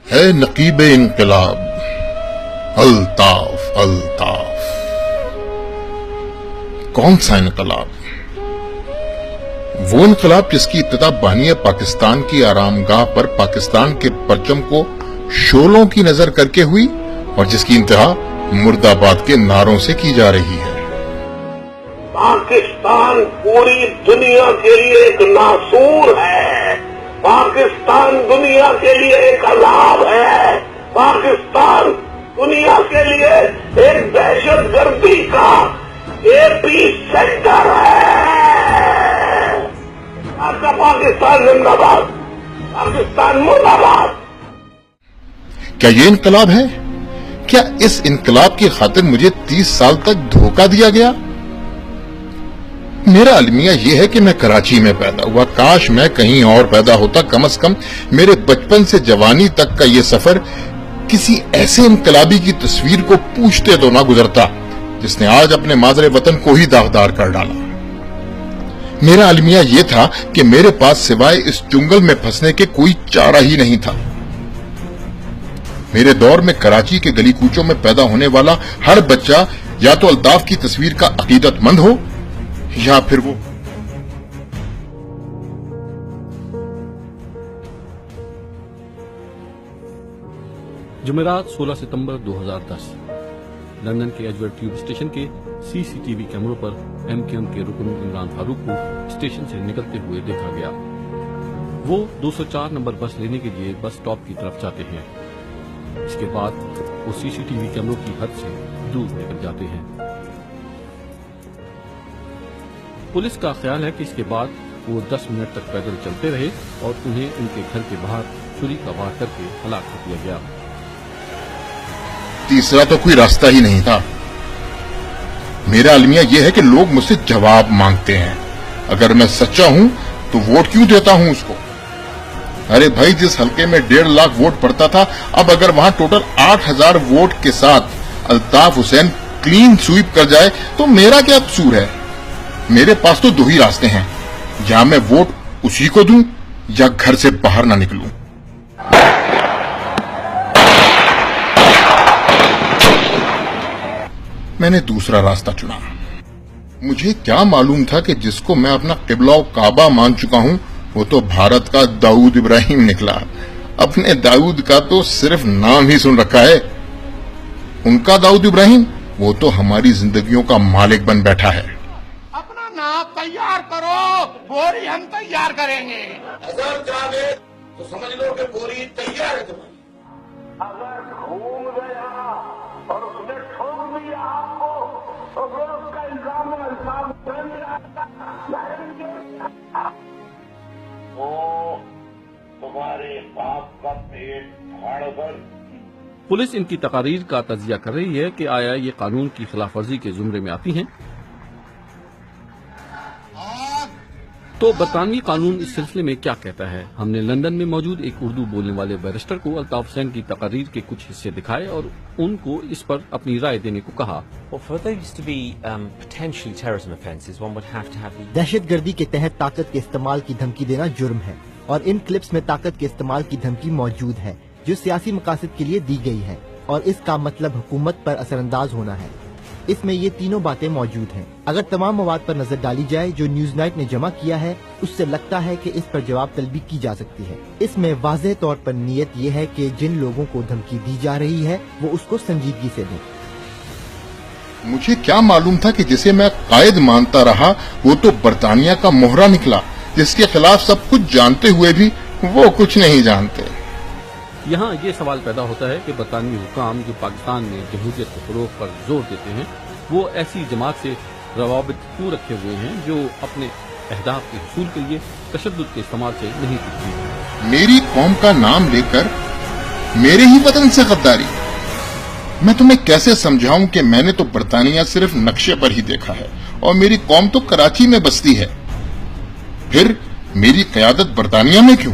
ہے نقیب انقلاب الطاف الطاف. کون سا انقلاب؟ وہ انقلاب جس کی ابتدا بانی پاکستان کی آرام گاہ پر پاکستان کے پرچم کو شولوں کی نظر کر کے ہوئی اور جس کی انتہا مرد آباد کے نعروں سے کی جا رہی ہے. پاکستان پوری دنیا کے لیے ایک ناسور ہے. پاکستان دنیا کے لیے ایک عذاب ہے. پاکستان دنیا کے لیے ایک دہشت گردی کا ایپی سینٹر ہے. آپ کا پاکستان زندہ باد، پاکستان مرد آباد. کیا یہ انقلاب ہے؟ کیا اس انقلاب کی خاطر مجھے 30 سال تک دھوکہ دیا گیا؟ میرا المیہ یہ ہے کہ میں کراچی میں پیدا ہوا. کاش میں کہیں اور پیدا ہوتا. کم از کم میرے بچپن سے جوانی تک کا یہ سفر کسی ایسے انقلابی کی تصویر کو پوچھتے تو نہ گزرتا جس نے آج اپنے مادر وطن کو ہی داغدار کر ڈالا. میرا المیہ یہ تھا کہ میرے پاس سوائے اس جنگل میں پھنسنے کے کوئی چارہ ہی نہیں تھا. میرے دور میں کراچی کے گلی کوچوں میں پیدا ہونے والا ہر بچہ یا تو الطاف کی تصویر کا عقیدت مند ہو یا پھر وہ جمعرات 16 ستمبر 2010 لندن کے ایجورڈ ٹیوب اسٹیشن کے سی سی ٹی وی کیمروں پر ایم کیو ایم کے رکن عمران فاروق کو اسٹیشن سے نکلتے ہوئے دیکھا گیا. وہ 204 نمبر بس لینے کے لیے بس اسٹاپ کی طرف جاتے ہیں. اس کے بعد وہ سی سی ٹی وی کیمروں کی حد سے دور نکل جاتے ہیں. پولیس کا خیال ہے کہ اس کے بعد وہ 10 منٹ تک پیدل چلتے رہے اور انہیں ان کے گھر کے باہر چھری کا وار کر کے ہلاک کر دیا گیا. تیسرا تو کوئی راستہ ہی نہیں تھا. میرا المیہ یہ ہے کہ لوگ مجھ سے جواب مانگتے ہیں. اگر میں سچا ہوں تو ووٹ کیوں دیتا ہوں اس کو؟ ارے بھائی، جس حلقے میں 1.5 لاکھ ووٹ پڑتا تھا، اب اگر وہاں ٹوٹل 8000 ووٹ کے ساتھ الطاف حسین کلین سویپ کر جائے تو میرا کیا قصور ہے؟ میرے پاس تو 2 ہی راستے ہیں، یا میں ووٹ اسی کو دوں یا گھر سے باہر نہ نکلوں. میں نے دوسرا راستہ چنا. مجھے کیا معلوم تھا کہ جس کو میں اپنا قبلہ و کعبہ مان چکا ہوں وہ تو بھارت کا داؤد ابراہیم نکلا. اپنے داؤد کا تو صرف نام ہی سن رکھا ہے. ان کا داؤد ابراہیم وہ تو ہماری زندگیوں کا مالک بن بیٹھا ہے. اپنا نام تیار کرو، بوری ہم تیار کریں گے. اگر چاہے تو سمجھ لو کہ بوری تیار ہے تمہاری. اگر گھوم گیا اور اس نے ٹھوک دیا آپ کو تو پھر اس کا الزام وہ تمہارے باپ کا پیٹ پھاڑ کر. پولیس ان کی تقاریر کا تجزیہ کر رہی ہے کہ آیا یہ قانون کی خلاف ورزی کے زمرے میں آتی ہیں. تو برطانوی قانون اس سلسلے میں کیا کہتا ہے؟ ہم نے لندن میں موجود ایک اردو بولنے والے بیرسٹر کو الطاف حسین کی تقاریر کے کچھ حصے دکھائے اور ان کو اس پر اپنی رائے دینے کو کہا. دہشت گردی کے تحت طاقت کے استعمال کی دھمکی دینا جرم ہے اور ان کلپس میں طاقت کے استعمال کی دھمکی موجود ہے جو سیاسی مقاصد کے لیے دی گئی ہے اور اس کا مطلب حکومت پر اثر انداز ہونا ہے. اس میں یہ تینوں باتیں موجود ہیں. اگر تمام مواد پر نظر ڈالی جائے جو نیوز نائٹ نے جمع کیا ہے اس سے لگتا ہے کہ اس پر جواب طلبی کی جا سکتی ہے. اس میں واضح طور پر نیت یہ ہے کہ جن لوگوں کو دھمکی دی جا رہی ہے وہ اس کو سنجیدگی سے دیں. مجھے کیا معلوم تھا کہ جسے میں قائد مانتا رہا وہ تو برطانیہ کا مہرہ نکلا جس کے خلاف سب کچھ جانتے ہوئے بھی وہ کچھ نہیں جانتے. یہاں یہ سوال پیدا ہوتا ہے کہ برطانوی حکام جو پاکستان میں جمہوریت کے فروغ پر زور دیتے ہیں وہ ایسی جماعت سے روابط کیوں رکھے ہوئے ہیں جو اپنے اہداف کے حصول کے لیے تشدد کے استعمال سے نہیں چکتی. میری قوم کا نام لے کر میرے ہی وطن سے غداری. میں تمہیں کیسے سمجھاؤں کہ میں نے تو برطانیہ صرف نقشے پر ہی دیکھا ہے اور میری قوم تو کراچی میں بستی ہے. پھر میری قیادت برطانیہ میں کیوں؟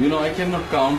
I cannot count.